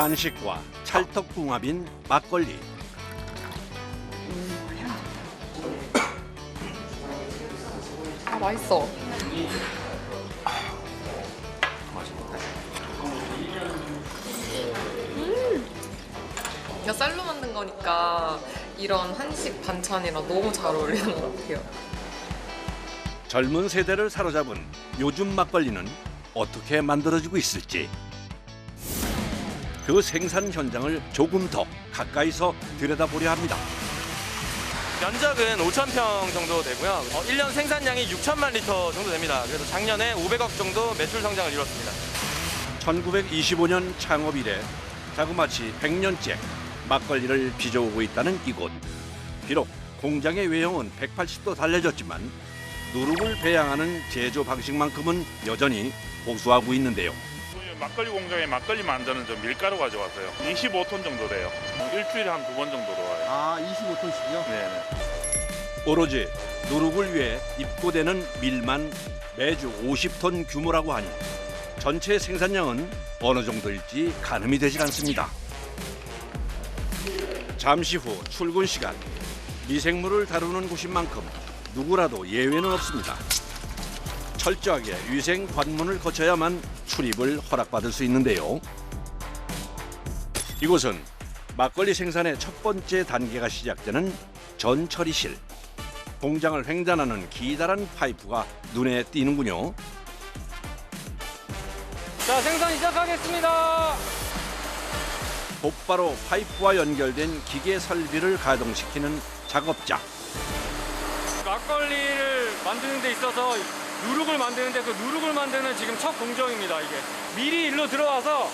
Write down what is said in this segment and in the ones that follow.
한식과 찰떡궁합인 막걸리. 아, 맛있어. 이거 쌀로 만든 거니까 이런 한식 반찬이랑 너무 잘 어울리는 것 같아요. 젊은 세대를 사로잡은 요즘 막걸리는 어떻게 만들어지고 있을지, 그 생산 현장을 조금 더 가까이서 들여다보려 합니다. 면적은 5,000평 정도 되고요. 1년 생산량이 6천만 리터 정도 됩니다. 그래서 작년에 500억 정도 매출 성장을 이뤘습니다. 1925년 창업 이래 자그마치 100년째 막걸리를 빚어오고 있다는 이곳. 비록 공장의 외형은 180도 달라졌지만 누룩을 배양하는 제조 방식만큼은 여전히 고수하고 있는데요. 막걸리 공장에 막걸리 만드는 저 밀가루 가져왔어요. 25톤 정도 돼요. 일주일에 한 2번 정도 들어와요. 아, 25톤씩이요? 네네. 오로지 누룩을 위해 입고되는 밀만 매주 50톤 규모라고 하니 전체 생산량은 어느 정도일지 가늠이 되질 않습니다. 잠시 후 출근 시간. 미생물을 다루는 곳인 만큼 누구라도 예외는 없습니다. 철저하게 위생 관문을 거쳐야만 출입을 허락받을 수 있는데요. 이곳은 막걸리 생산의 첫 번째 단계가 시작되는 전처리실. 공장을 횡단하는 기다란 파이프가 눈에 띄는군요. 자, 생산 시작하겠습니다. 곧바로 파이프와 연결된 기계 설비를 가동시키는 작업자. 막걸리를 만드는 데 있어서 누룩을 만드는데 그 누룩을 만드는 지금 첫 공정입니다. 이게 밀이 일로 들어와서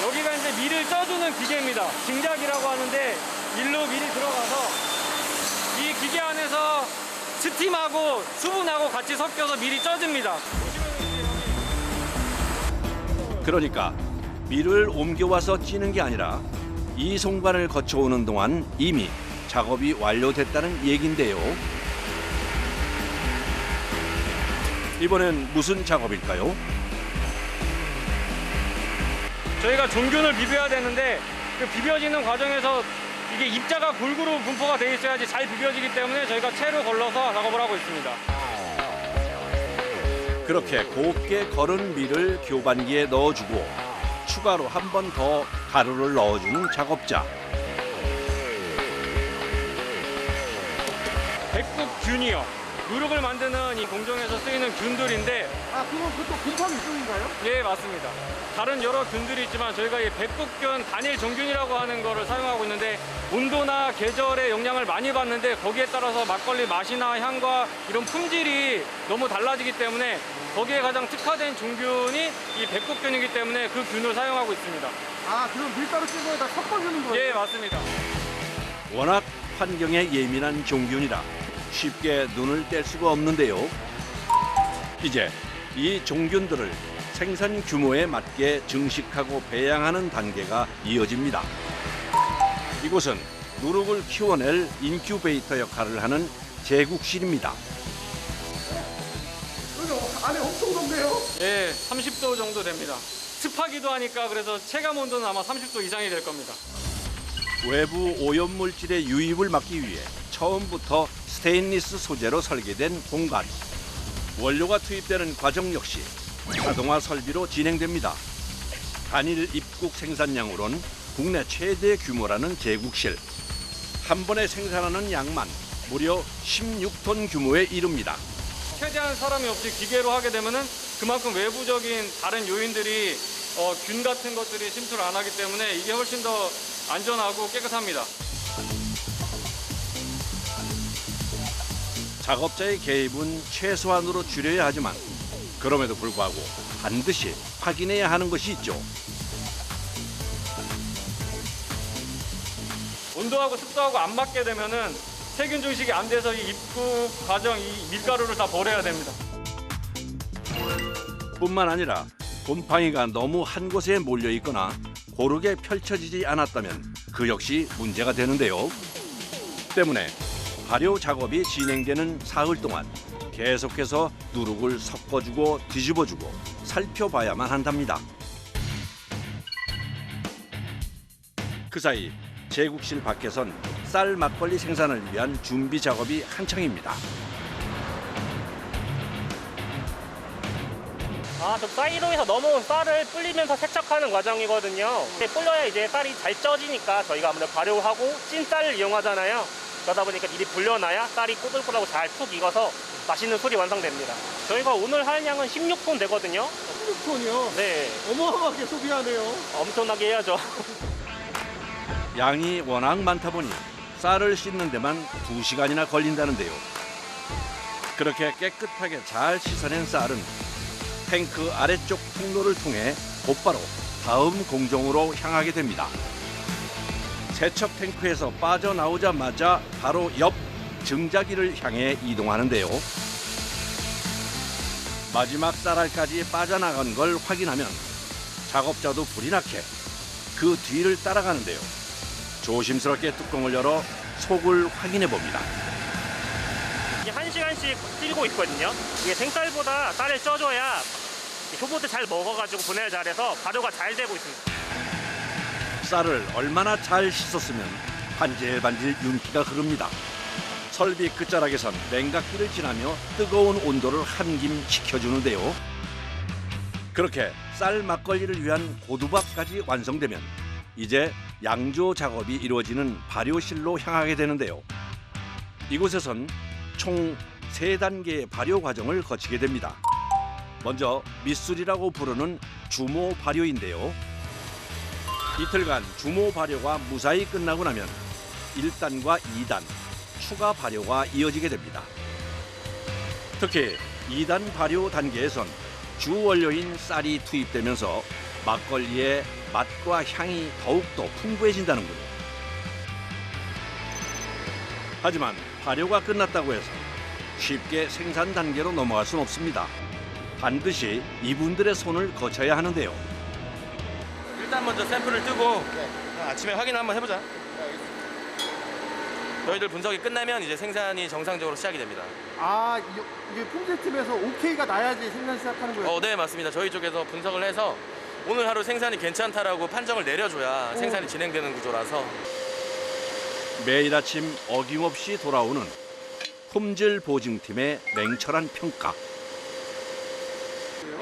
여기가 이제 밀을 쪄주는 기계입니다. 징작이라고 하는데 일로 밀이 들어가서 이 기계 안에서 스팀하고 수분하고 같이 섞여서 밀이 쪄집니다. 그러니까 밀을 옮겨와서 찌는 게 아니라 이 송관을 거쳐오는 동안 이미 작업이 완료됐다는 얘긴데요. 이번엔 무슨 작업일까요? 저희가 종균을 비벼야 되는데 그 비벼지는 과정에서 이게 입자가 골고루 분포가 돼 있어야지 잘 비벼지기 때문에 저희가 채로 걸러서 작업을 하고 있습니다. 그렇게 곱게 걸은 밀을 교반기에 넣어주고 추가로 한 번 더 가루를 넣어주는 작업자. 백국균이요. 누룩을 만드는 이 공정에서 쓰이는 균들인데 아, 그것도 곰팡이 균인가요? 예, 맞습니다. 다른 여러 균들이 있지만 저희가 이 백국균 단일 종균이라고 하는 거를 사용하고 있는데 온도나 계절의 영향을 많이 받는데 거기에 따라서 막걸리 맛이나 향과 이런 품질이 너무 달라지기 때문에 거기에 가장 특화된 종균이 이 백국균이기 때문에 그 균을 사용하고 있습니다. 아, 그럼 밀가루 찐 거에다 섞어주는 거예요? 예, 맞습니다. 워낙 환경에 예민한 종균이라 쉽게 눈을 뗄 수가 없는데요. 이제 이 종균들을 생산 규모에 맞게 증식하고 배양하는 단계가 이어집니다. 이곳은 누룩을 키워낼 인큐베이터 역할을 하는 제국실입니다. 여기 안에 엄청 덥네요. 예, 30도 정도 됩니다. 습하기도 하니까 그래서 체감 온도는 아마 30도 이상이 될 겁니다. 외부 오염물질의 유입을 막기 위해 처음부터 스테인리스 소재로 설계된 공간. 원료가 투입되는 과정 역시 자동화 설비로 진행됩니다. 단일 입국 생산량으론 국내 최대 규모라는 제국실. 한 번에 생산하는 양만 무려 16톤 규모에 이릅니다. 최대한 사람이 없이 기계로 하게 되면은 그만큼 외부적인 다른 요인들이 균 같은 것들이 침투를 안 하기 때문에 이게 훨씬 더 안전하고 깨끗합니다. 작업자의 개입은 최소한으로 줄여야 하지만 그럼에도 불구하고 반드시 확인해야 하는 것이 있죠. 온도하고 습도하고 안 맞게 되면은 세균 증식이 안 돼서 이 입구 과정 이 밀가루를 다 버려야 됩니다. 뿐만 아니라 곰팡이가 너무 한 곳에 몰려 있거나 고르게 펼쳐지지 않았다면 그 역시 문제가 되는데요. 때문에 발효 작업이 진행되는 사흘 동안 계속해서 누룩을 섞어주고 뒤집어주고 살펴봐야만 한답니다. 그 사이 제국실 밖에선 쌀 막걸리 생산을 위한 준비 작업이 한창입니다. 저 사이로에서 넘어온 쌀을 불리면서 세척하는 과정이거든요. 이렇게 불려야 이제 쌀이 잘 쪄지니까 저희가 아무래도 발효하고 찐 쌀을 이용하잖아요. 그러다 보니까 미리 불려놔야 쌀이 꼬들꼬들하고 잘 푹 익어서 맛있는 술이 완성됩니다. 저희가 오늘 할 양은 16톤 되거든요. 16톤이요? 네, 어마어마하게 소비하네요. 엄청나게 해야죠. 양이 워낙 많다 보니 쌀을 씻는 데만 2시간이나 걸린다는데요. 그렇게 깨끗하게 잘 씻어낸 쌀은 탱크 아래쪽 통로를 통해 곧바로 다음 공정으로 향하게 됩니다. 세척 탱크에서 빠져나오자마자 바로 옆 증자기를 향해 이동하는데요. 마지막 쌀알까지 빠져나간 걸 확인하면 작업자도 불이 나게 그 뒤를 따라가는데요. 조심스럽게 뚜껑을 열어 속을 확인해 봅니다. 이게 1시간씩 찌고 있거든요. 이게 생쌀보다 쌀을 쪄줘야 효모도 잘 먹어가지고 분해를 잘해서 발효가 잘 되고 있습니다. 쌀을 얼마나 잘 씻었으면 반질반질 윤기가 흐릅니다. 설비 끝자락에선 냉각기를 지나며 뜨거운 온도를 한 김 식혀주는데요. 그렇게 쌀 막걸리를 위한 고두밥까지 완성되면 이제 양조 작업이 이루어지는 발효실로 향하게 되는데요. 이곳에선 총 3단계의 발효 과정을 거치게 됩니다. 먼저 밑술이라고 부르는 주모 발효인데요. 이틀간 주모 발효가 무사히 끝나고 나면 1단과 2단 추가 발효가 이어지게 됩니다. 특히 2단 발효 단계에선 주 원료인 쌀이 투입되면서 막걸리의 맛과 향이 더욱더 풍부해진다는군요. 하지만 발효가 끝났다고 해서 쉽게 생산 단계로 넘어갈 수는 없습니다. 반드시 이분들의 손을 거쳐야 하는데요. 일단 먼저 샘플을 뜨고 아침에 확인 한번 해보자. 저희들 분석이 끝나면 이제 생산이 정상적으로 시작이 됩니다. 아, 이게 품질팀에서 오케이가 나야지 생산 시작하는 거예요? 네, 맞습니다. 저희 쪽에서 분석을 해서 오늘 하루 생산이 괜찮다라고 판정을 내려줘야 생산이 진행되는 구조라서. 매일 아침 어김없이 돌아오는 품질 보증팀의 냉철한 평가.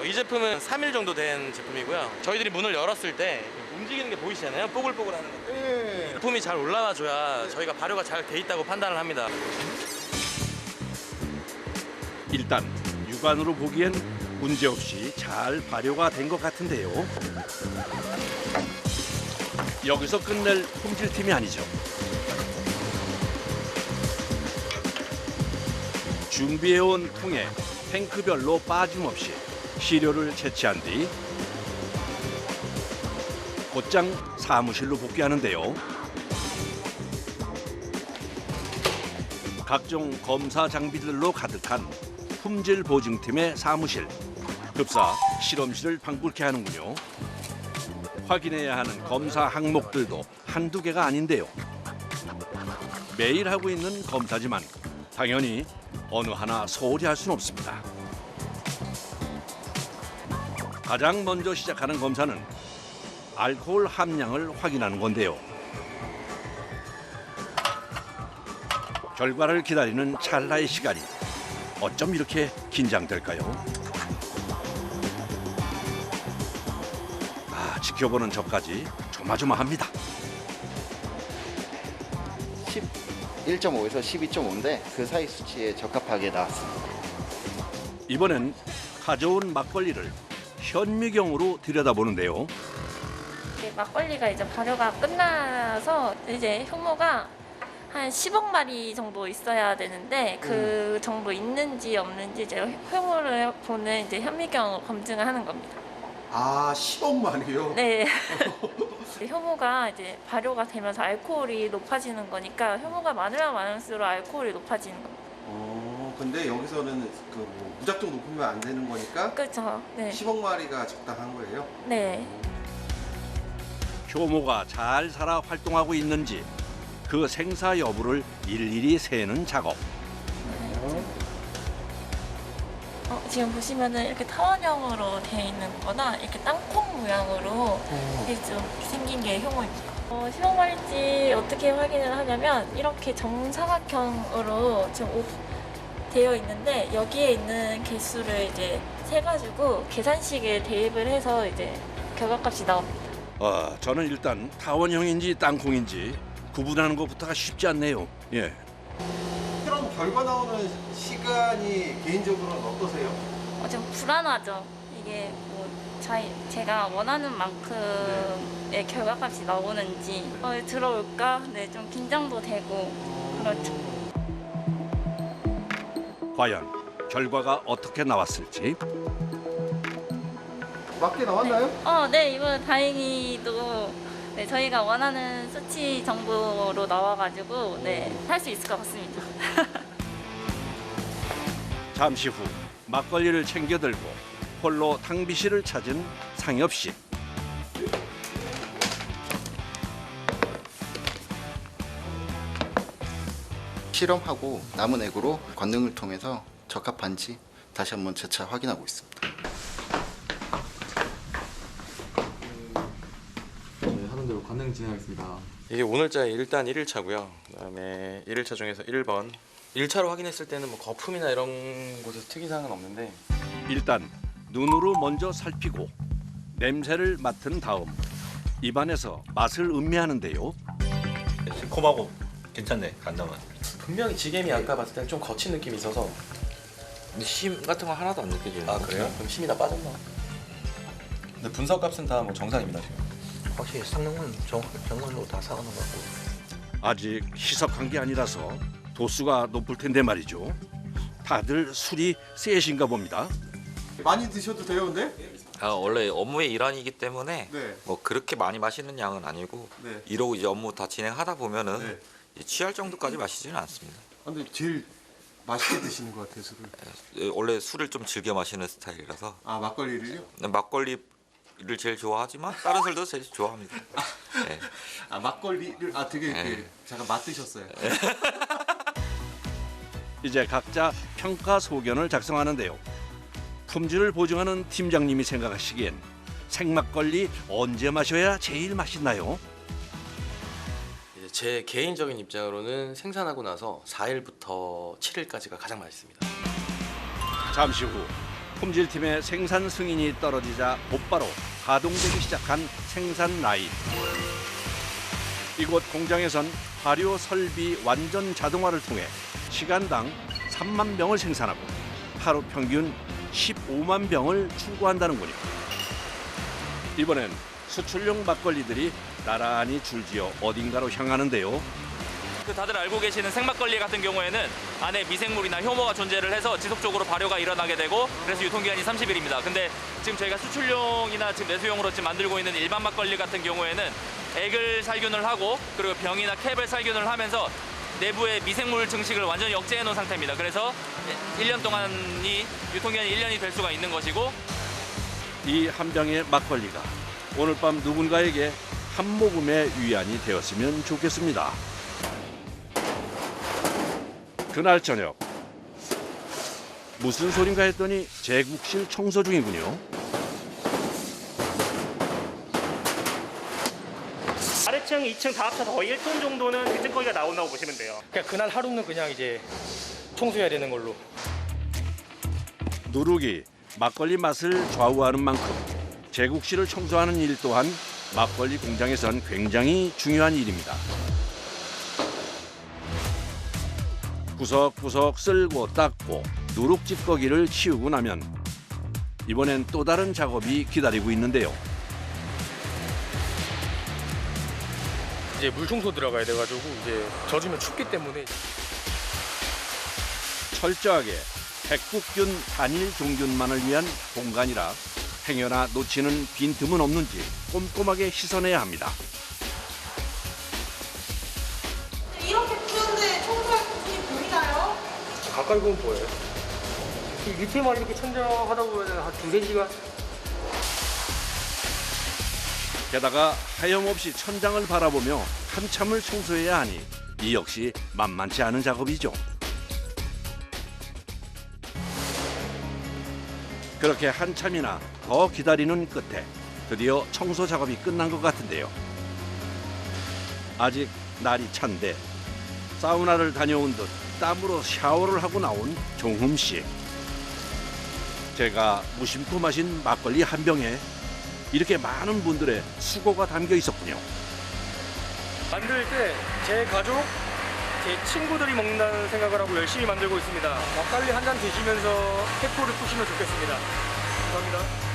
이 제품은 3일 정도 된 제품이고요. 저희들이 문을 열었을 때 움직이는 게 보이시잖아요. 뽀글뽀글하는 거. 예. 제품이 잘 올라와줘야 저희가 발효가 잘 돼 있다고 판단을 합니다. 일단 육안으로 보기엔 문제없이 잘 발효가 된 것 같은데요. 여기서 끝낼 품질팀이 아니죠. 준비해온 통에 탱크별로 빠짐없이 시료를 채취한 뒤 곧장 사무실로 복귀하는데요. 각종 검사 장비들로 가득한 품질 보증팀의 사무실. 급사 실험실을 방불케 하는군요. 확인해야 하는 검사 항목들도 한두 개가 아닌데요. 매일 하고 있는 검사지만 당연히 어느 하나 소홀히 할 수는 없습니다. 가장 먼저 시작하는 검사는 알코올 함량을 확인하는 건데요. 결과를 기다리는 찰나의 시간이 어쩜 이렇게 긴장될까요? 지켜보는 저까지 조마조마합니다. 11.5에서 12.5인데 그 사이 수치에 적합하게 나왔습니다. 이번엔 가져온 막걸리를 현미경으로 들여다보는데요. 막걸리가 이제 발효가 끝나서 이제 효모가 한 10억 마리 정도 있어야 되는데 그 정도 있는지 없는지 이제 효모를 보는 이제 현미경으로 검증을 하는 겁니다. 아, 10억만이요? 네. 효모가 이제 발효가 되면서 알코올이 높아지는 거니까 효모가 많으면 많을수록 알코올이 높아지는 겁니다. 근데 여기서는 무작정 높으면 안 되는 거니까 그렇죠. 네. 10억 마리가 적당한 거예요? 네. 효모가 잘 살아 활동하고 있는지 그 생사 여부를 일일이 세는 작업. 지금 보시면은 이렇게 타원형으로 되어 있는 거나 이렇게 땅콩 모양으로 이렇게 좀 생긴 게 효모입니다. 15마리인지 어떻게 확인을 하냐면 이렇게 정사각형으로 지금 되어 있는데 여기에 있는 개수를 이제 세가지고 계산식에 대입을 해서 이제 결과값이 나옵니다. 저는 일단 타원형인지 땅콩인지 구분하는 것부터가 쉽지 않네요. 예. 그럼 결과 나오는 시간이 개인적으로는 어떠세요? 좀 불안하죠. 이게 뭐 제가 원하는 만큼의 결과값이 나오는지 들어올까? 네, 좀 긴장도 되고 그렇죠. 과연 결과가 어떻게 나왔을지. 맞게 나왔나요? 네, 이번 다행히도 네, 저희가 원하는 수치 정도로 나와가지고 네, 할 수 있을 것 같습니다. 잠시 후 막걸리를 챙겨 들고 홀로 탕비실을 찾은 상엽 씨. 실험하고 남은 액으로 권능을 통해서 적합한지 다시 한번 재차 확인하고 있습니다. 하는 대로 관능 진행하겠습니다. 이게 오늘자 일단 1일차고요. 그다음에 1일차 중에서 1번 1차로 확인했을 때는 뭐 거품이나 이런 곳에서 특이사항은 없는데 일단 눈으로 먼저 살피고 냄새를 맡은 다음 입안에서 맛을 음미하는데요. 새콤하고 괜찮네, 간장은. 분명히 지겜이 아까 봤을 때는 좀 거친 느낌이 있어서 근데 심 같은 거 하나도 안 느껴지는. 아 그래요? 그럼 심이 다 빠졌나? 근데 분석값은 다 뭐 정상입니다 지금. 확실히 상능은 정말로 다 사가는 것 같고. 아직 희석한 게 아니라서 도수가 높을 텐데 말이죠. 다들 술이 세신가 봅니다. 많이 드셔도 돼요, 근데? 원래 업무의 일환이기 때문에 네. 뭐 그렇게 많이 마시는 양은 아니고 네. 이러고 이제 업무 다 진행하다 보면은 네. 이제 취할 정도까지 마시지는 않습니다. 근데 제일 맛있게 드시는 것 같아요, 술을. 원래 술을 좀 즐겨 마시는 스타일이라서 아, 막걸리를요? 막걸리를 제일 좋아하지만 다른 술도 제일 좋아합니다. 네. 아, 막걸리를 되게 네. 잠깐 맛드셨어요. 이제 각자 평가 소견을 작성하는데요. 품질을 보증하는 팀장님이 생각하시기엔 생막걸리 언제 마셔야 제일 맛있나요? 이제 제 개인적인 입장으로는 생산하고 나서 4일부터 7일까지가 가장 맛있습니다. 잠시 후 품질팀의 생산 승인이 떨어지자 곧바로 가동되기 시작한 생산 라인. 이곳 공장에선 발효 설비 완전 자동화를 통해 시간당 3만 병을 생산하고 하루 평균 15만 병을 출고한다는군요. 이번엔 수출용 막걸리들이 나란히 줄지어 어딘가로 향하는데요. 다들 알고 계시는 생막걸리 같은 경우에는 안에 미생물이나 효모가 존재를 해서 지속적으로 발효가 일어나게 되고 그래서 유통기한이 30일입니다. 근데 지금 저희가 수출용이나 지금 내수용으로 지금 만들고 있는 일반 막걸리 같은 경우에는 액을 살균을 하고 그리고 병이나 캡을 살균을 하면서 내부의 미생물 증식을 완전히 억제해 놓은 상태입니다. 그래서 1년 동안이 유통기한이 1년이 될 수가 있는 것이고 이 한 병의 막걸리가 오늘 밤 누군가에게 한 모금의 위안이 되었으면 좋겠습니다. 그날 저녁 무슨 소린가 했더니 제국실 청소 중이군요. 아래층, 2층 다 합쳐서 거의 1톤 정도는 대증거리가 나온다고 보시면 돼요. 그냥 그날 하루는 그냥 이제 청소해야 되는 걸로. 누룩이 막걸리 맛을 좌우하는 만큼 제국실을 청소하는 일 또한 막걸리 공장에선 굉장히 중요한 일입니다. 구석구석 쓸고 닦고 누룩 찌꺼기를 치우고 나면 이번엔 또 다른 작업이 기다리고 있는데요. 이제 물 청소 들어가야 돼가지고 이제 젖으면 춥기 때문에 철저하게 백국균 단일 종균만을 위한 공간이라 행여나 놓치는 빈틈은 없는지 꼼꼼하게 씻어내야 합니다. 이렇게 뿌는데 청소할 부분이 보이나요? 가까이 보면 보여요. 밑에만 이렇게 천장하다 보면 한 2-3시간. 게다가 하염없이 천장을 바라보며 한참을 청소해야 하니 이 역시 만만치 않은 작업이죠. 그렇게 한참이나 더 기다리는 끝에 드디어 청소 작업이 끝난 것 같은데요. 아직 날이 찬데 사우나를 다녀온 듯 땀으로 샤워를 하고 나온 종흠 씨. 제가 무심코 마신 막걸리 한 병에 이렇게 많은 분들의 수고가 담겨 있었군요. 만들 때 제 가족, 제 친구들이 먹는다는 생각을 하고 열심히 만들고 있습니다. 막걸리 한 잔 드시면서 세포를 푸시면 좋겠습니다. 감사합니다.